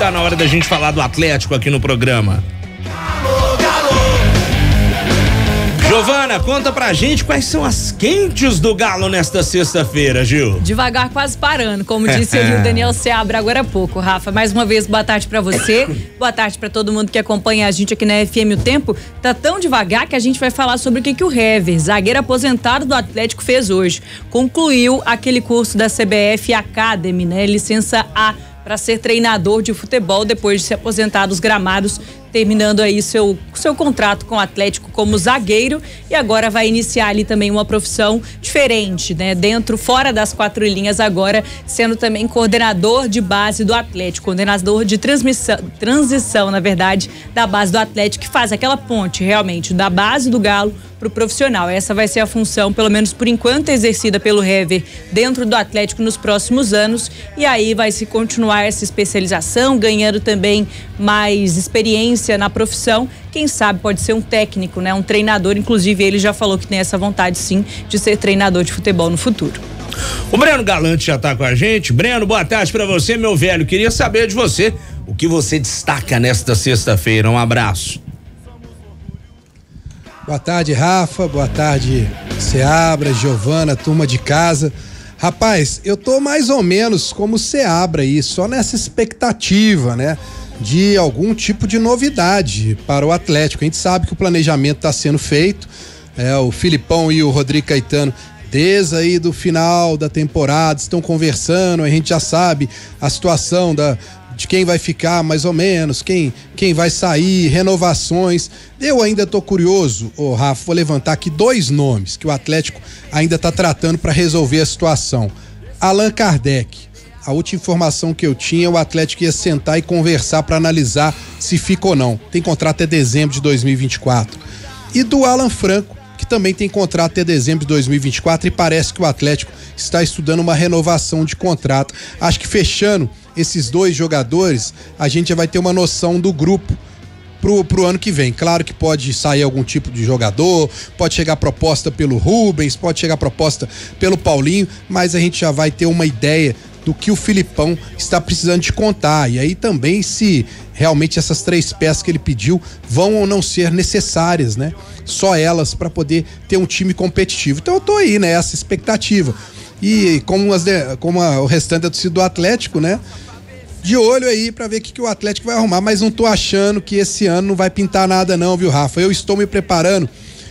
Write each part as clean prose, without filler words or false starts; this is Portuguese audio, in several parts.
tá na hora da gente falar do Atlético aqui no programa. Giovana, conta pra gente quais são as quentes do Galo nesta sexta-feira, Gil. Devagar, quase parando, como disse ali o Daniel Seabra agora há pouco. Rafa, mais uma vez, boa tarde pra você, boa tarde pra todo mundo que acompanha a gente aqui na FM. O tempo tá tão devagar que a gente vai falar sobre o que o Hever, zagueiro aposentado do Atlético, fez hoje. Concluiu aquele curso da CBF Academy, né? Licença A, para ser treinador de futebol depois de se aposentar dos gramados, terminando aí seu contrato com o Atlético como zagueiro, e agora vai iniciar ali também uma profissão diferente, né? Fora das quatro linhas, agora sendo também coordenador de base do Atlético, coordenador de transição, na verdade, da base do Atlético, que faz aquela ponte realmente da base do Galo pro profissional. Essa vai ser a função, pelo menos por enquanto, exercida pelo Hever dentro do Atlético nos próximos anos, e aí vai se continuar essa especialização, ganhando também mais experiência na profissão. Quem sabe pode ser um técnico, né? Um treinador, inclusive ele já falou que tem essa vontade sim de ser treinador de futebol no futuro. O Breno Galante já tá com a gente. Breno, boa tarde pra você, meu velho. Queria saber de você o que você destaca nesta sexta-feira. Um abraço. Boa tarde, Rafa, boa tarde, Seabra, Giovana, turma de casa. Rapaz, eu tô mais ou menos como Seabra aí, só nessa expectativa, né? De algum tipo de novidade para o Atlético. A gente sabe que o planejamento está sendo feito, o Filipão e o Rodrigo Caetano, desde aí do final da temporada, estão conversando, a gente já sabe a situação de quem vai ficar mais ou menos, quem vai sair, renovações. Eu ainda tô curioso, Rafa, vou levantar aqui 2 nomes que o Atlético ainda tá tratando para resolver a situação. Allan Kardec. A última informação que eu tinha, o Atlético ia sentar e conversar para analisar se fica ou não. Tem contrato até dezembro de 2024. E do Alan Franco, que também tem contrato até dezembro de 2024, e parece que o Atlético está estudando uma renovação de contrato. Acho que fechando esses 2 jogadores, a gente já vai ter uma noção do grupo pro ano que vem. Claro que pode sair algum tipo de jogador, pode chegar proposta pelo Rubens, pode chegar proposta pelo Paulinho, mas a gente já vai ter uma ideia do que o Filipão está precisando de contar. E aí também se realmente essas 3 peças que ele pediu vão ou não ser necessárias, né? Só elas para poder ter um time competitivo. Então eu tô aí, né? Essa expectativa. E como o restante da torcida do Atlético, né? De olho aí para ver o que o Atlético vai arrumar, mas não tô achando que esse ano não vai pintar nada não, viu, Rafa? Eu estou me preparando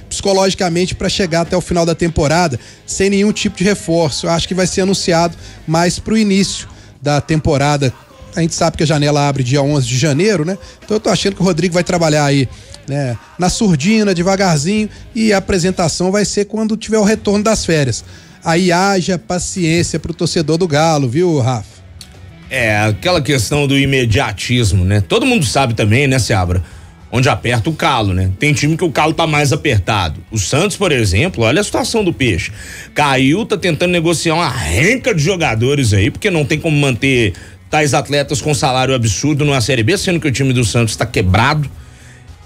psicologicamente para chegar até o final da temporada sem nenhum tipo de reforço. Eu acho que vai ser anunciado mais pro início da temporada. A gente sabe que a janela abre dia 11 de janeiro, né? Então eu tô achando que o Rodrigo vai trabalhar aí, né, na surdina, devagarzinho, e a apresentação vai ser quando tiver o retorno das férias. Aí haja paciência pro torcedor do Galo, viu, Rafa? Aquela questão do imediatismo, né? Todo mundo sabe também, né, Seabra? Onde aperta o calo, né? Tem time que o calo tá mais apertado. O Santos, por exemplo, olha a situação do Peixe. Caiu, tá tentando negociar uma renca de jogadores aí, porque não tem como manter tais atletas com salário absurdo numa Série B, sendo que o time do Santos tá quebrado.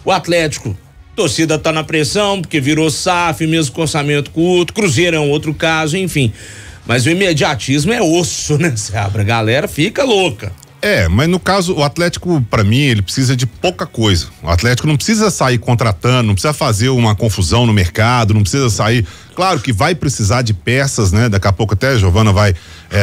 O Atlético, torcida tá na pressão, porque virou SAF, mesmo com orçamento curto. Cruzeiro é um outro caso, enfim. Mas o imediatismo é osso, né, Seabra? A galera fica louca. Mas no caso, o Atlético, pra mim, ele precisa de pouca coisa. O Atlético não precisa sair contratando, não precisa fazer uma confusão no mercado, não precisa sair. Claro que vai precisar de peças, né? Daqui a pouco até a Giovana vai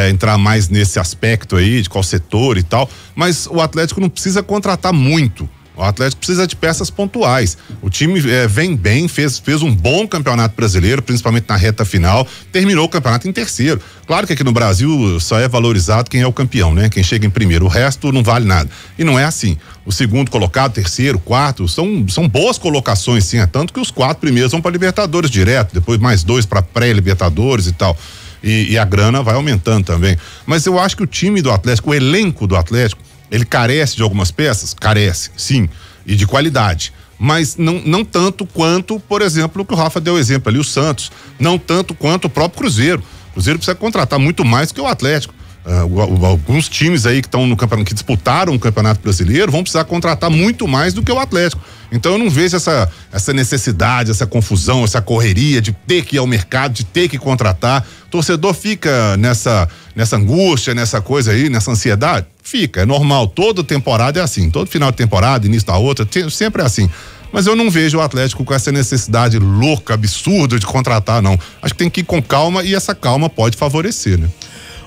entrar mais nesse aspecto aí, de qual setor e tal. Mas o Atlético não precisa contratar muito. O Atlético precisa de peças pontuais. O time vem bem, fez um bom campeonato brasileiro, principalmente na reta final, terminou o campeonato em terceiro. Claro que aqui no Brasil só é valorizado quem é o campeão, né? Quem chega em primeiro, o resto não vale nada. E não é assim. O segundo colocado, terceiro, quarto, são boas colocações, sim, tanto que os 4 primeiros vão para Libertadores direto, depois mais 2 para pré-Libertadores e tal. E a grana vai aumentando também. Mas eu acho que o time do Atlético, o elenco do Atlético, ele carece de algumas peças? Carece, sim, e de qualidade. Mas não tanto quanto, por exemplo, o que o Rafa deu exemplo ali, o Santos. Não tanto quanto o próprio Cruzeiro. O Cruzeiro precisa contratar muito mais que o Atlético. Alguns times aí que estão no campeonato, que disputaram o Campeonato Brasileiro, vão precisar contratar muito mais do que o Atlético. Então eu não vejo essa necessidade, essa confusão, essa correria de ter que ir ao mercado, de ter que contratar. O torcedor fica nessa angústia, nessa coisa aí, nessa ansiedade? Fica, é normal. Toda temporada é assim, todo final de temporada, início da outra, sempre é assim. Mas eu não vejo o Atlético com essa necessidade louca, absurda de contratar, não. Acho que tem que ir com calma e essa calma pode favorecer, né?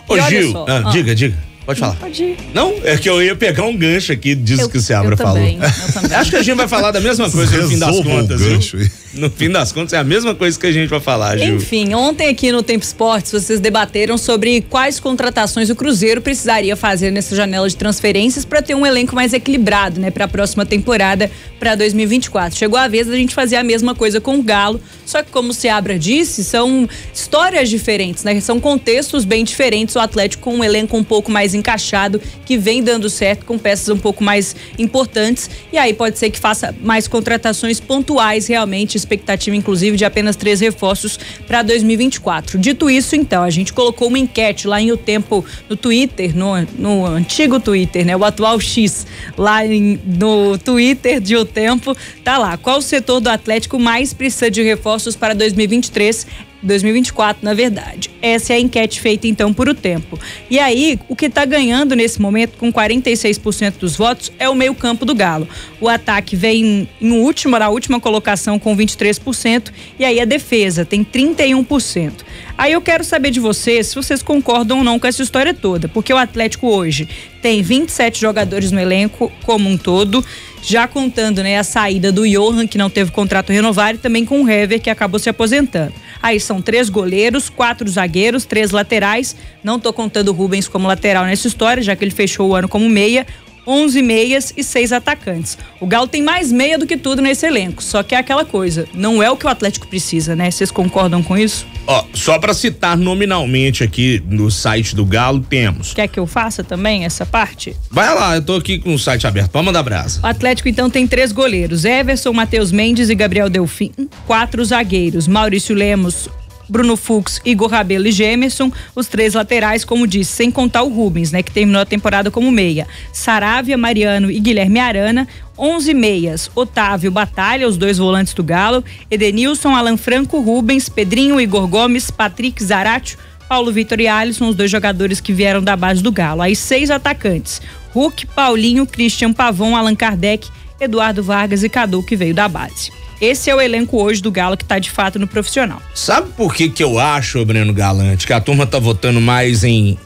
Ô, Gil, diga. Pode falar. Pode ir. Não, é que eu ia pegar um gancho aqui disso que o Seabra falou. Eu também. Acho que a gente vai falar da mesma coisa no fim das contas, gancho, viu? No fim das contas é a mesma coisa que a gente vai falar, Gil. Enfim, ontem aqui no Tempo Esportes vocês debateram sobre quais contratações o Cruzeiro precisaria fazer nessa janela de transferências para ter um elenco mais equilibrado, né, para a próxima temporada, para 2024. Chegou a vez da gente fazer a mesma coisa com o Galo, só que como o Seabra disse, são histórias diferentes, né? São contextos bem diferentes. O Atlético com um elenco um pouco mais encaixado, que vem dando certo, com peças um pouco mais importantes, e aí pode ser que faça mais contratações pontuais realmente, expectativa inclusive de apenas 3 reforços para 2024. Dito isso, então, a gente colocou uma enquete lá em O Tempo no Twitter, no antigo Twitter, né? O atual X, lá no Twitter de O Tempo, tá lá. Qual setor do Atlético mais precisa de reforços para 2024, na verdade. Essa é a enquete feita então por O Tempo. E aí, o que está ganhando nesse momento, com 46% dos votos, é o meio-campo do Galo. O ataque vem na última colocação com 23%, e aí a defesa tem 31%. Aí eu quero saber de vocês se vocês concordam ou não com essa história toda, porque o Atlético hoje tem 27 jogadores no elenco como um todo, já contando, né, a saída do Johan, que não teve contrato renovado, e também com o Hever, que acabou se aposentando. Aí são 3 goleiros, 4 zagueiros, 3 laterais, não tô contando o Rubens como lateral nessa história, já que ele fechou o ano como meia, 11 meias e 6 atacantes. O Galo tem mais meia do que tudo nesse elenco, só que é aquela coisa, não é o que o Atlético precisa, né? Vocês concordam com isso? Só para citar nominalmente aqui no site do Galo, temos. Quer que eu faça também essa parte? Vai lá, eu tô aqui com o site aberto, pode mandar brasa. O Atlético então tem 3 goleiros, Everson, Matheus Mendes e Gabriel Delfim, 4 zagueiros, Maurício Lemos, Bruno Fux, Igor Rabelo e Gemerson, os 3 laterais, como disse, sem contar o Rubens, né, que terminou a temporada como meia, Saravia, Mariano e Guilherme Arana, 11 meias, Otávio, Batalha, os 2 volantes do Galo, Edenilson, Alan Franco, Rubens, Pedrinho, Igor Gomes, Patrick, Zaratio, Paulo Vitor e Alisson, os 2 jogadores que vieram da base do Galo. Aí 6 atacantes, Hulk, Paulinho, Christian Pavon, Allan Kardec, Eduardo Vargas e Cadu, que veio da base. Esse é o elenco hoje do Galo que tá de fato no profissional. Sabe por que eu acho, Breno Galante, que a turma tá votando mais em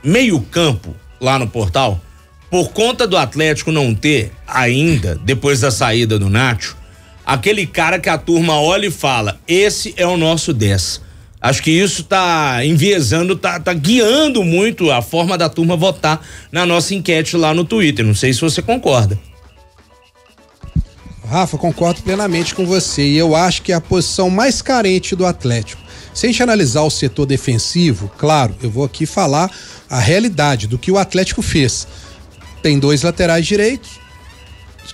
meio campo lá no portal? Por conta do Atlético não ter ainda, depois da saída do Nacho, aquele cara que a turma olha e fala, esse é o nosso 10. Acho que isso tá enviesando, tá guiando muito a forma da turma votar na nossa enquete lá no Twitter. Não sei se você concorda. Rafa, concordo plenamente com você, e eu acho que é a posição mais carente do Atlético. Se a gente analisar o setor defensivo, claro, eu vou aqui falar a realidade do que o Atlético fez. Tem 2 laterais direitos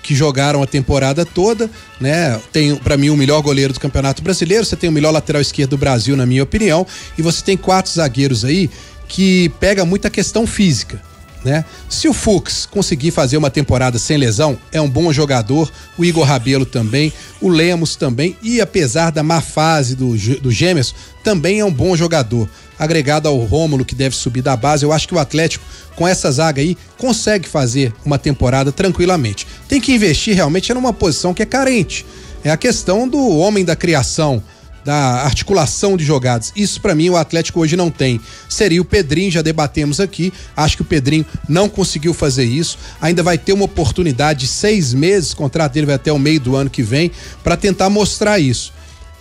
que jogaram a temporada toda, né? Tem, para mim, o melhor goleiro do Campeonato Brasileiro, você tem o melhor lateral esquerdo do Brasil, na minha opinião, e você tem 4 zagueiros aí que pega muita questão física, né? Se o Fux conseguir fazer uma temporada sem lesão, é um bom jogador, o Igor Rabelo também, o Lemos também, e apesar da má fase do Gemerson, também é um bom jogador. Agregado ao Rômulo, que deve subir da base, eu acho que o Atlético, com essa zaga aí, consegue fazer uma temporada tranquilamente. Tem que investir realmente numa posição que é carente. É a questão do homem da criação, da articulação de jogadas. Isso pra mim o Atlético hoje não tem. Seria o Pedrinho, já debatemos aqui, acho que o Pedrinho não conseguiu fazer isso, ainda vai ter uma oportunidade de 6 meses, o contrato dele vai até o meio do ano que vem, para tentar mostrar isso.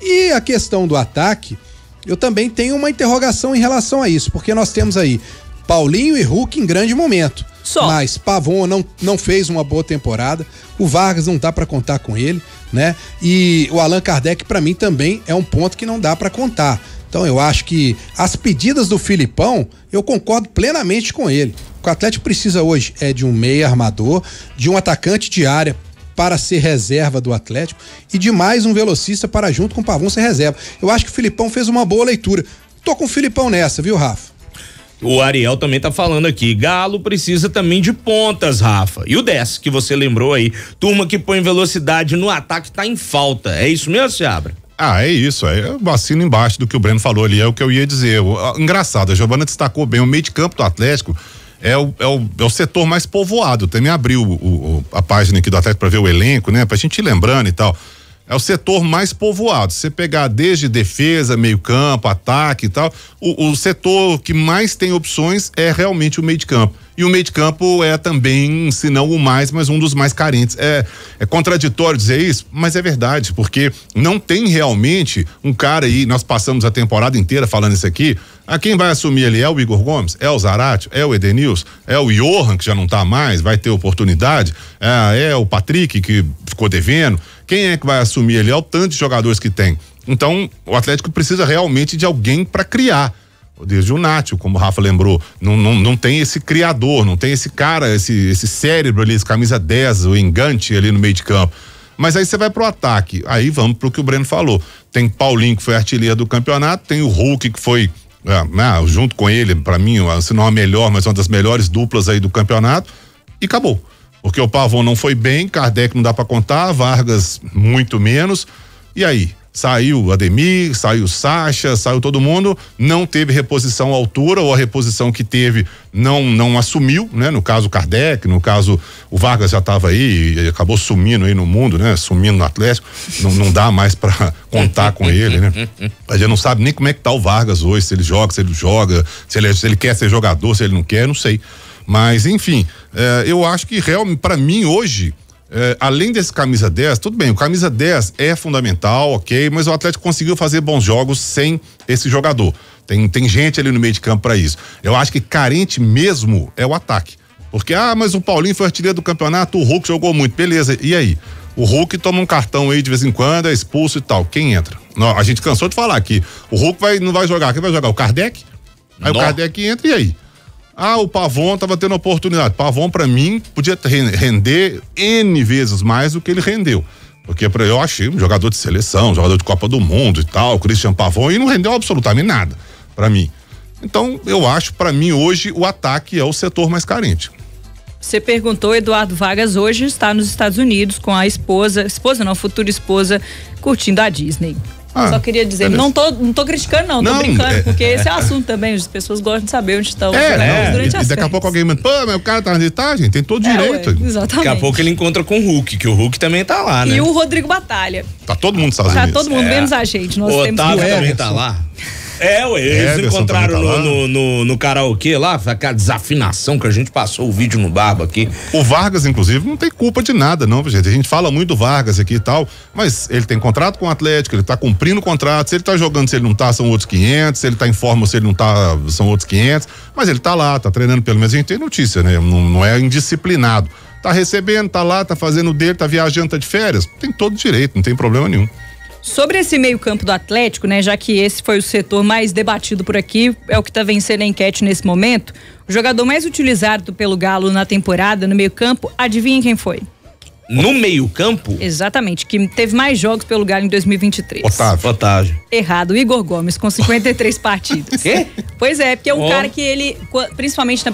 E a questão do ataque, eu também tenho uma interrogação em relação a isso, porque nós temos aí Paulinho e Hulk em grande momento. Só. Mas Pavon não fez uma boa temporada, o Vargas não dá para contar com ele, né? E o Allan Kardec para mim também é um ponto que não dá para contar. Então eu acho que as pedidas do Filipão, eu concordo plenamente com ele. O que o Atlético precisa hoje é de um meia armador, de um atacante de área para ser reserva do Atlético e de mais um velocista para junto com o Pavon ser reserva. Eu acho que o Filipão fez uma boa leitura. Tô com o Filipão nessa, viu, Rafa? O Ariel também tá falando aqui, Galo precisa também de pontas, Rafa. E o 10, que você lembrou aí, turma que põe velocidade no ataque tá em falta. É isso mesmo, Seabra? É isso, eu assino embaixo do que o Breno falou ali, é o que eu ia dizer. Engraçado, a Giovana destacou bem, o meio de campo do Atlético é o setor mais povoado. Eu também abriu a página aqui do Atlético para ver o elenco, né? Pra gente ir lembrando e tal. É o setor mais povoado. Se você pegar desde defesa, meio campo, ataque e tal, o setor que mais tem opções é realmente o meio de campo. E o meio de campo é também, se não o mais, mas um dos mais carentes. É contraditório dizer isso, mas é verdade, porque não tem realmente um cara aí, nós passamos a temporada inteira falando isso aqui, quem vai assumir ali é o Igor Gomes, é o Zaratio, é o Edenilson, é o Johan, que já não tá mais, vai ter oportunidade, é o Patrick, que ficou devendo. Quem é que vai assumir ali? É o tanto de jogadores que tem. Então, o Atlético precisa realmente de alguém para criar. Desde o Nátio, como o Rafa lembrou, não tem esse criador, não tem esse cara, esse cérebro ali, esse camisa 10, o engante ali no meio de campo. Mas aí você vai pro ataque, aí vamos pro que o Breno falou. Tem Paulinho, que foi artilheiro do campeonato, tem o Hulk, que foi, junto com ele, para mim, se não a melhor, mas uma das melhores duplas aí do campeonato, e acabou. Porque o Pavon não foi bem, Kardec não dá para contar, Vargas muito menos, e aí? Saiu o Ademir, saiu o Sacha, saiu todo mundo, não teve reposição à altura, ou a reposição que teve não assumiu, né? No caso o Kardec, no caso o Vargas já estava aí e acabou sumindo aí no mundo, né? Sumindo no Atlético, não dá mais para contar com ele, né? A gente não sabe nem como é que tá o Vargas hoje, se ele joga, se ele quer ser jogador, se ele não quer, não sei. Mas enfim, eu acho que realmente, para mim hoje, além desse camisa 10, tudo bem, o camisa 10 é fundamental, ok, mas o Atlético conseguiu fazer bons jogos sem esse jogador. Tem gente ali no meio de campo para isso. Eu acho que carente mesmo é o ataque. Porque, mas o Paulinho foi artilheiro do campeonato, o Hulk jogou muito, beleza, e aí? O Hulk toma um cartão aí de vez em quando, é expulso e tal, quem entra? Não, a gente cansou de falar aqui, o Hulk não vai jogar, quem vai jogar? O Kardec? Aí o Kardec entra, e aí? O Pavon tava tendo oportunidade. Pavon, pra mim, podia render N vezes mais do que ele rendeu. Porque eu achei um jogador de seleção, jogador de Copa do Mundo e tal, Christian Pavon, e não rendeu absolutamente nada pra mim. Então, eu acho, pra mim, hoje, o ataque é o setor mais carente. Você perguntou, Eduardo Vargas hoje está nos Estados Unidos com a futura esposa, curtindo a Disney. Só queria dizer, não tô criticando não, tô brincando, porque esse é o assunto também, as pessoas gostam de saber onde estão durante as daqui a pouco alguém manda, mas o cara tá onde tá, gente, tem todo direito. Exatamente. Daqui a pouco ele encontra com o Hulk, que o Hulk também tá lá, né? E o Rodrigo Batalha. Tá todo mundo nos Estados Unidos. Tá todo mundo, menos a gente. Nós o temos Otávio também tá lá. Eles encontraram no karaokê lá, aquela desafinação que a gente passou o vídeo no Barba aqui. O Vargas, inclusive, não tem culpa de nada, não, gente. A gente fala muito do Vargas aqui e tal, mas ele tem contrato com o Atlético, ele tá cumprindo o contrato. Se ele tá jogando, se ele não tá, são outros 500. Se ele tá em forma, se ele não tá, são outros 500. Mas ele tá lá, tá treinando, pelo menos a gente tem notícia, né? Não é indisciplinado. Tá recebendo, tá lá, tá fazendo o dele, tá viajando, tá de férias. Tem todo direito, não tem problema nenhum. Sobre esse meio-campo do Atlético, né, já que esse foi o setor mais debatido por aqui, é o que está vencendo a enquete nesse momento, o jogador mais utilizado pelo Galo na temporada, no meio-campo, adivinha quem foi? No meio-campo? Exatamente, que teve mais jogos pelo Galo em 2023. Otávio. Errado, o Igor Gomes, com 53 partidas. Quê? Pois é, porque é um cara que ele, principalmente no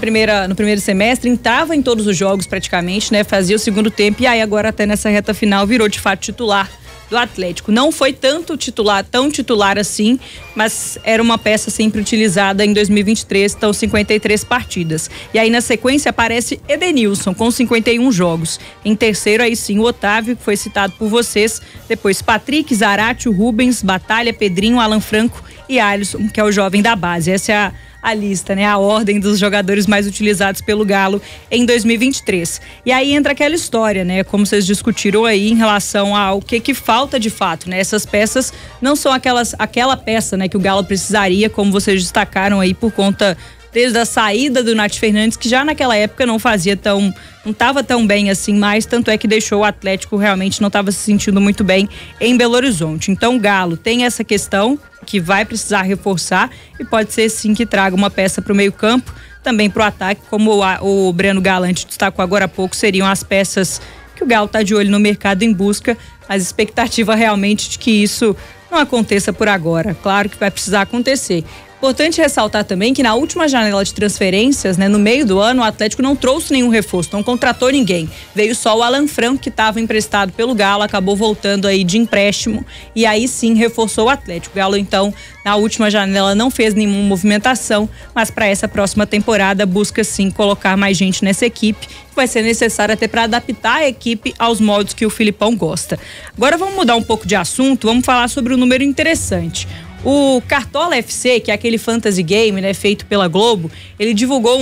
primeiro semestre, entrava em todos os jogos praticamente, né, fazia o segundo tempo, e aí agora até nessa reta final virou de fato titular do Atlético. Não foi tão titular assim, mas era uma peça sempre utilizada em 2023, então 53 partidas. E aí na sequência aparece Edenilson com 51 jogos. Em terceiro aí sim o Otávio, que foi citado por vocês, depois Patrick, Zaratio, Rubens, Batalha, Pedrinho, Alan Franco e Alisson, que é o jovem da base. Essa é a lista, né? A ordem dos jogadores mais utilizados pelo Galo em 2023. E aí entra aquela história, né? Como vocês discutiram aí em relação ao que falta de fato, né? Essas peças não são aquela peça, né, que o Galo precisaria, como vocês destacaram aí, por conta desde a saída do Nath Fernandes, que já naquela época não estava tão bem assim, mas tanto é que deixou o Atlético, realmente não estava se sentindo muito bem em Belo Horizonte. Então o Galo tem essa questão que vai precisar reforçar e pode ser sim que traga uma peça para o meio campo, também para o ataque, como o Breno Galante destacou agora há pouco, seriam as peças que o Galo está de olho no mercado em busca, mas expectativa realmente de que isso não aconteça por agora. Claro que vai precisar acontecer. Importante ressaltar também que na última janela de transferências, né, no meio do ano, o Atlético não trouxe nenhum reforço, não contratou ninguém. Veio só o Alan Franco, que estava emprestado pelo Galo, acabou voltando aí de empréstimo e aí sim reforçou o Atlético. O Galo, então, na última janela não fez nenhuma movimentação, mas para essa próxima temporada busca sim colocar mais gente nessa equipe. Vai ser necessário até para adaptar a equipe aos modos que o Filipão gosta. Agora vamos mudar um pouco de assunto, vamos falar sobre um número interessante. O Cartola FC, que é aquele fantasy game, né, feito pela Globo, ele divulgou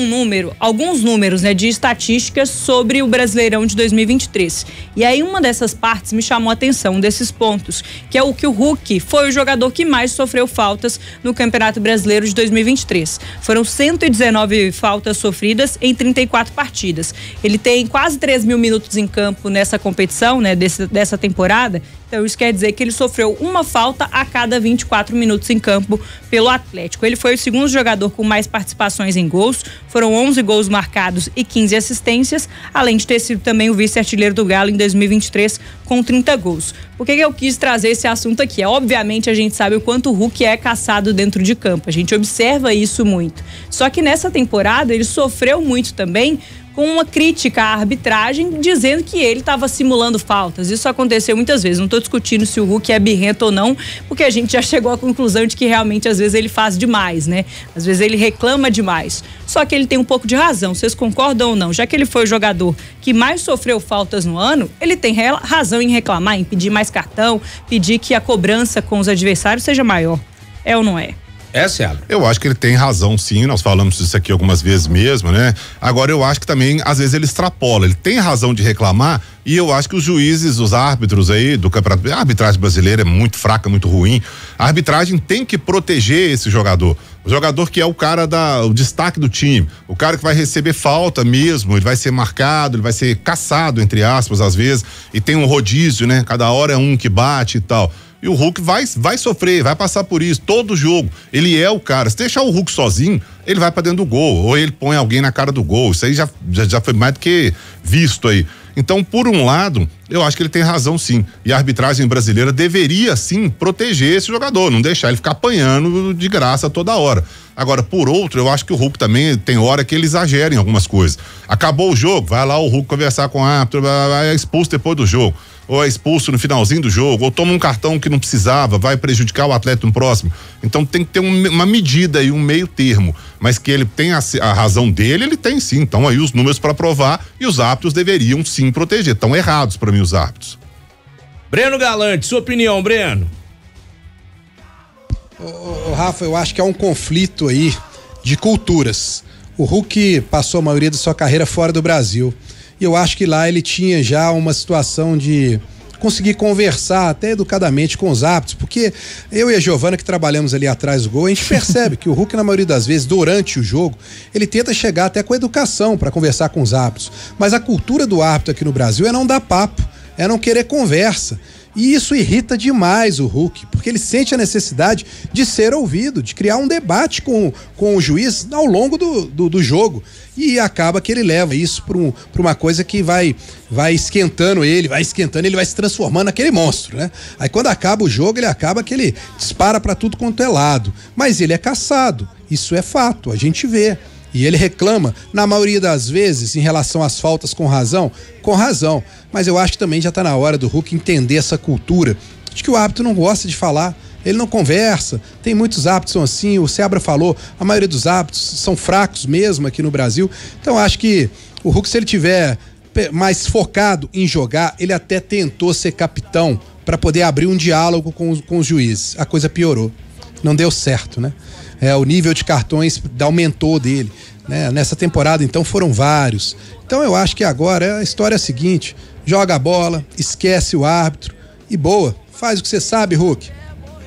alguns números, né, de estatísticas sobre o Brasileirão de 2023. E aí uma dessas partes me chamou a atenção, desses pontos, que é o que o Hulk foi o jogador que mais sofreu faltas no Campeonato Brasileiro de 2023. Foram 119 faltas sofridas em 34 partidas. Ele tem quase 3 mil minutos em campo nessa competição, né, dessa temporada. Então isso quer dizer que ele sofreu uma falta a cada 24 minutos em campo pelo Atlético. Ele foi o segundo jogador com mais participações em gols, foram 11 gols marcados e 15 assistências, além de ter sido também o vice-artilheiro do Galo em 2023 com 30 gols. Por que eu quis trazer esse assunto aqui? Obviamente a gente sabe o quanto o Hulk é caçado dentro de campo, a gente observa isso muito. Só que nessa temporada ele sofreu muito também com uma crítica à arbitragem, dizendo que ele estava simulando faltas. Isso aconteceu muitas vezes. Não estou discutindo se o Hulk é birrento ou não, porque a gente já chegou à conclusão de que realmente às vezes ele faz demais, né? Às vezes ele reclama demais. Só que ele tem um pouco de razão. Vocês concordam ou não? Já que ele foi o jogador que mais sofreu faltas no ano, ele tem razão em reclamar, em pedir mais cartão, pedir que a cobrança com os adversários seja maior. É ou não é? Eu acho que ele tem razão, sim, nós falamos isso aqui algumas vezes mesmo, né? Agora eu acho que também, às vezes ele extrapola, ele tem razão de reclamar e eu acho que os juízes, os árbitros aí do campeonato, a arbitragem brasileira é muito fraca, muito ruim, a arbitragem tem que proteger esse jogador. O jogador que é o cara o destaque do time, o cara que vai receber falta mesmo, ele vai ser marcado, ele vai ser caçado, entre aspas, às vezes, e tem um rodízio, né? Cada hora é um que bate e tal. E o Hulk vai sofrer, vai passar por isso, todo jogo. Ele é o cara. Se deixar o Hulk sozinho, ele vai pra dentro do gol. Ou ele põe alguém na cara do gol. Isso aí já foi mais do que visto aí. Então, por um lado, eu acho que ele tem razão, sim. E a arbitragem brasileira deveria, sim, proteger esse jogador, não deixar ele ficar apanhando de graça toda hora. Agora, por outro, eu acho que o Hulk também tem hora que ele exagera em algumas coisas. Acabou o jogo, vai lá o Hulk conversar com o árbitro, é expulso depois do jogo. Ou é expulso no finalzinho do jogo, ou toma um cartão que não precisava, vai prejudicar o atleta no próximo. Então tem que ter uma medida e um meio termo, mas que ele tem a razão dele, ele tem sim. Então aí os números para provar e os árbitros deveriam sim proteger. Estão errados para mim os árbitros. Breno Galante, sua opinião, Breno? Rafa, eu acho que há um conflito aí de culturas. O Hulk passou a maioria da sua carreira fora do Brasil. E eu acho que lá ele tinha já uma situação de conseguir conversar até educadamente com os árbitros, porque eu e a Giovana, que trabalhamos ali atrás do gol, a gente percebe que o Hulk, na maioria das vezes, durante o jogo, ele tenta chegar até com educação para conversar com os árbitros. Mas a cultura do árbitro aqui no Brasil é não dar papo, é não querer conversa. E isso irrita demais o Hulk, porque ele sente a necessidade de ser ouvido, de criar um debate com o juiz ao longo do jogo. E acaba que ele leva isso para uma coisa que vai esquentando ele, vai se transformando naquele monstro, né? Aí quando acaba o jogo, ele acaba que ele dispara para tudo quanto é lado. Mas ele é caçado, isso é fato, a gente vê. E ele reclama, na maioria das vezes, em relação às faltas com razão. Mas eu acho que também já está na hora do Hulk entender essa cultura de que o árbitro não gosta de falar, ele não conversa. Tem muitos árbitros assim, o Seabra falou, a maioria dos árbitros são fracos mesmo aqui no Brasil. Então acho que o Hulk, se ele tiver mais focado em jogar, ele até tentou ser capitão para poder abrir um diálogo com os juízes. A coisa piorou, não deu certo, né? O nível de cartões aumentou dele, né? Nessa temporada, então, foram vários. Então eu acho que agora a história é a seguinte: joga a bola, esquece o árbitro e boa, faz o que você sabe, Hulk.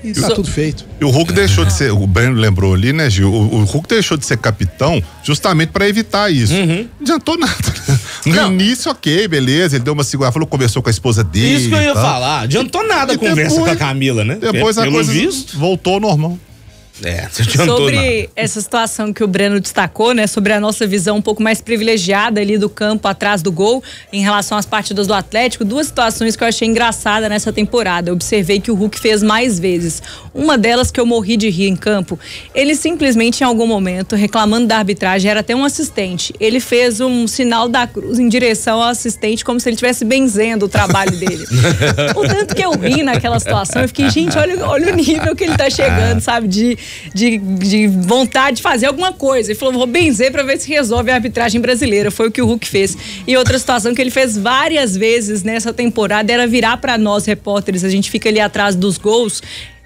E tá tudo feito. E o Hulk deixou de ser, o Breno lembrou ali, né, Gil? O Hulk deixou de ser capitão justamente para evitar isso. Não adiantou nada. No início, ok, beleza, ele deu uma segurada, conversou com a esposa dele. Isso que eu ia falar, adiantou nada a conversa com a Camila, né? Depois a coisa voltou ao normal. Você adiantou sobre nada. essa situação que o Breno destacou, né? Sobre a nossa visão um pouco mais privilegiada ali do campo atrás do gol em relação às partidas do Atlético, duas situações que eu achei engraçada nessa temporada. Eu observei que o Hulk fez mais vezes. Uma delas que eu morri de rir em campo, ele simplesmente em algum momento, reclamando da arbitragem, era até um assistente. Ele fez um sinal da cruz em direção ao assistente como se ele estivesse benzendo o trabalho dele. O tanto que eu ri naquela situação, eu fiquei, gente, olha o nível que ele tá chegando, sabe? De vontade de fazer alguma coisa. Ele falou, vou benzer pra ver se resolve a arbitragem brasileira. Foi o que o Hulk fez. E outra situação que ele fez várias vezes nessa temporada era virar pra nós, repórteres, a gente fica ali atrás dos gols.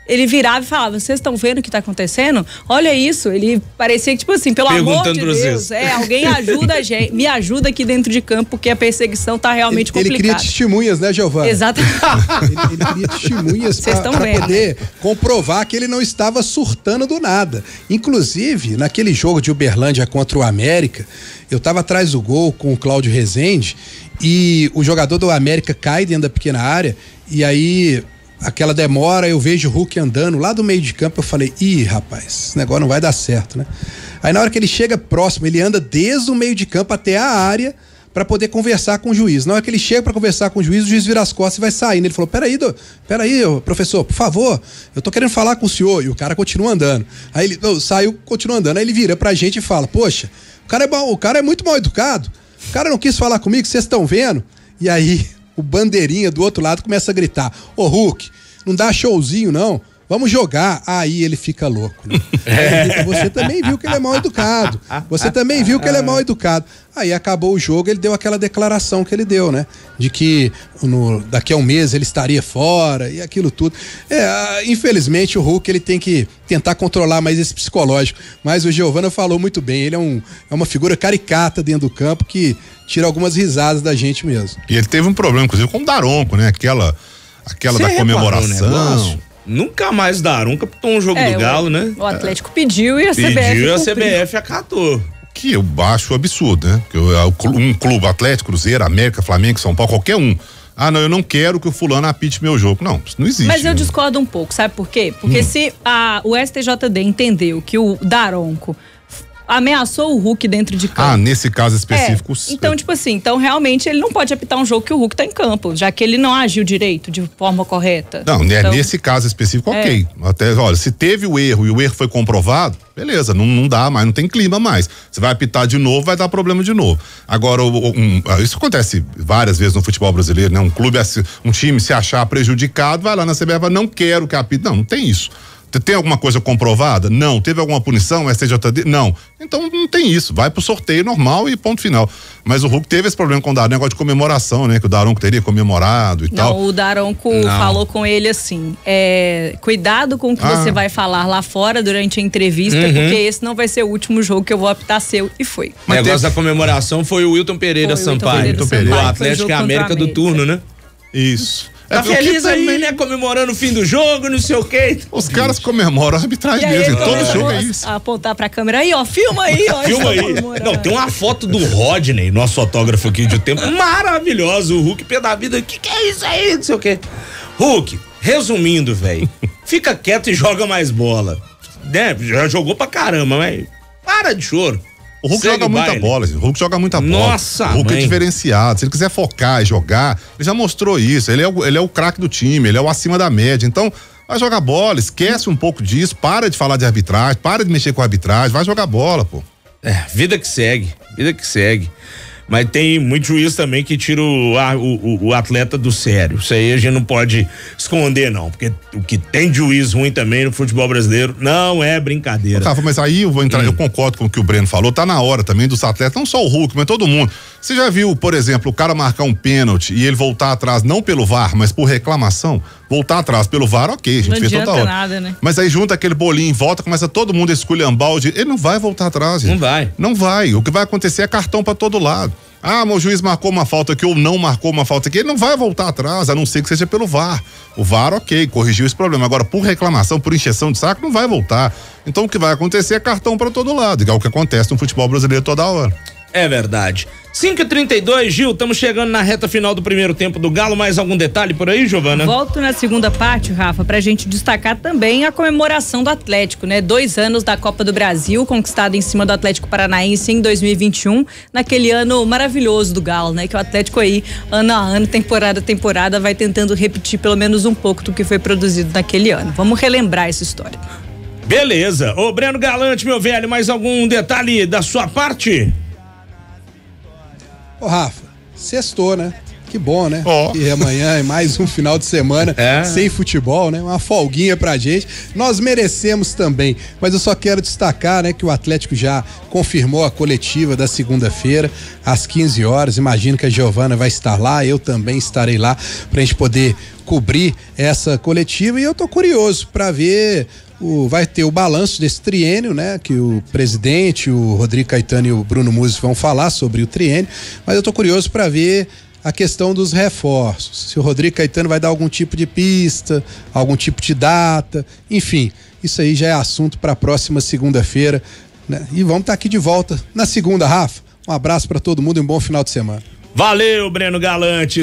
Ele virava e falava, vocês estão vendo o que tá acontecendo? Olha isso, ele parecia que, tipo assim, pelo amor de Deus, alguém ajuda a gente, me ajuda aqui dentro de campo, porque a perseguição tá realmente complicada. Ele cria testemunhas, né, Giovana? Exatamente. Ele cria testemunhas pra vendo, poder comprovar que ele não estava surtando do nada. Inclusive, naquele jogo de Uberlândia contra o América, eu tava atrás do gol com o Cláudio Rezende e o jogador do América cai dentro da pequena área e aí... aquela demora, eu vejo o Hulk andando lá do meio de campo, eu falei, rapaz, esse negócio não vai dar certo, né? Aí na hora que ele chega próximo, ele anda desde o meio de campo até a área para poder conversar com o juiz. Na hora que ele chega para conversar com o juiz vira as costas e vai saindo. Ele falou, peraí, professor, por favor, eu tô querendo falar com o senhor. E o cara continua andando. Aí ele saiu, continua andando, aí ele vira pra gente e fala, poxa, o cara é muito mal educado, o cara não quis falar comigo, vocês estão vendo? E aí... o bandeirinha do outro lado começa a gritar, ô Hulk, não dá showzinho não, vamos jogar. Aí ele fica louco, né? Você também viu que ele é mal educado, Aí acabou o jogo, ele deu aquela declaração que ele deu, né? De que daqui a um mês ele estaria fora e aquilo tudo. Infelizmente o Hulk ele tem que tentar controlar mais esse psicológico, mas o Giovana falou muito bem, ele é uma figura caricata dentro do campo que tira algumas risadas da gente mesmo. E ele teve um problema, inclusive, com o Daronco, né? Aquela da comemoração. Nunca mais Daronco apitou um jogo do Galo, né? O Atlético pediu e a CBF acatou. Que eu acho absurdo, né? Um clube, Atlético, Cruzeiro, América, Flamengo, São Paulo, qualquer um. Ah, não, eu não quero que o fulano apite meu jogo. Não, isso não existe. Mas eu discordo um pouco, sabe por quê? Porque se o STJD entendeu que o Daronco ameaçou o Hulk dentro de campo. Nesse caso específico. Então, tipo assim, realmente ele não pode apitar um jogo que o Hulk tá em campo, já que ele não agiu direito, de forma correta. Não, nesse caso específico, ok. Até, olha, se teve o erro e o erro foi comprovado, beleza, não dá mais, não tem clima mais. Você vai apitar de novo, vai dar problema de novo. Agora, isso acontece várias vezes no futebol brasileiro, né? Um time se achar prejudicado, vai lá na CBF, não quero que apite. Não tem isso. Tem alguma coisa comprovada? Não. Teve alguma punição? STJD? Não. Então não tem isso. Vai pro sorteio normal e ponto final. Mas o Hulk teve esse problema com o Daronco, negócio de comemoração, né? Que o Daronco teria comemorado e tal. Não, o Daronco falou com ele assim, cuidado com o que você vai falar lá fora durante a entrevista, porque esse não vai ser o último jogo que eu vou apitar seu. E foi. O negócio da comemoração foi o Wilton Pereira Sampaio. O Atlético e a América do turno, né? Isso. Tá feliz aí, né? Comemorando o fim do jogo, não sei o quê. Os caras comemoram a arbitragem mesmo. Todo jogo é isso. Apontar pra câmera aí, ó. Filma aí, ó. Filma aí. Não, tem uma foto do Rodney, nosso fotógrafo aqui de tempo, maravilhoso. O Hulk pé da vida. Que é isso aí? Não sei o quê. Hulk, resumindo, velho, fica quieto e joga mais bola. Né? Já jogou pra caramba, mas para de choro. O Hulk joga muita bola, gente. O Hulk joga muita bola. Nossa, o Hulk é diferenciado. Se ele quiser focar e jogar, ele já mostrou isso. Ele é o craque do time, ele é o acima da média. Então, vai jogar bola, esquece um pouco disso, para de falar de arbitragem, para de mexer com a arbitragem, vai jogar bola, pô. Vida que segue. Mas tem muito juiz também que tira o atleta do sério. Isso aí a gente não pode esconder, não. Porque o que tem de juiz ruim também no futebol brasileiro não é brincadeira. Mas aí eu vou entrar, eu concordo com o que o Breno falou, tá na hora também dos atletas, não só o Hulk, mas todo mundo. Você já viu, por exemplo, o cara marcar um pênalti e ele voltar atrás, não pelo VAR, mas por reclamação? Voltar atrás pelo VAR, ok, a gente fez toda hora. Nada, né? Mas aí junta aquele bolinho em volta, começa todo mundo a esculhambar, ele não vai voltar atrás, gente. Não vai. O que vai acontecer é cartão pra todo lado. Mas o juiz marcou uma falta aqui ou não marcou uma falta aqui, ele não vai voltar atrás, a não ser que seja pelo VAR. O VAR, ok, corrigiu esse problema. Agora, por reclamação, por encheção de saco, não vai voltar. Então, o que vai acontecer é cartão para todo lado, igual o que acontece no futebol brasileiro toda hora. É verdade. 5h32, Gil, estamos chegando na reta final do primeiro tempo do Galo. Mais algum detalhe por aí, Giovana? Volto na segunda parte, Rafa, pra gente destacar também a comemoração do Atlético, né? 2 anos da Copa do Brasil, conquistada em cima do Atlético Paranaense em 2021, naquele ano maravilhoso do Galo, né? Que o Atlético aí, ano a ano, temporada a temporada, vai tentando repetir pelo menos um pouco do que foi produzido naquele ano. Vamos relembrar essa história. Beleza. Ô, Breno Galante, meu velho, mais algum detalhe da sua parte? Ô, Rafa, sextou, né? Que bom, né? Ó. E amanhã é mais um final de semana sem futebol, né? Uma folguinha pra gente. Nós merecemos também, mas eu só quero destacar, né, que o Atlético já confirmou a coletiva da segunda-feira, às 15 horas. Imagino que a Giovana vai estar lá, eu também estarei lá pra gente poder cobrir essa coletiva e eu tô curioso pra ver. Vai ter o balanço desse triênio, né? Que o presidente, o Rodrigo Caetano e o Bruno Musi vão falar sobre o triênio, mas eu tô curioso para ver a questão dos reforços. Se o Rodrigo Caetano vai dar algum tipo de pista, algum tipo de data, enfim, isso aí já é assunto para a próxima segunda-feira, né? E vamos estar aqui de volta na segunda, Rafa. Um abraço para todo mundo e um bom final de semana. Valeu, Breno Galante.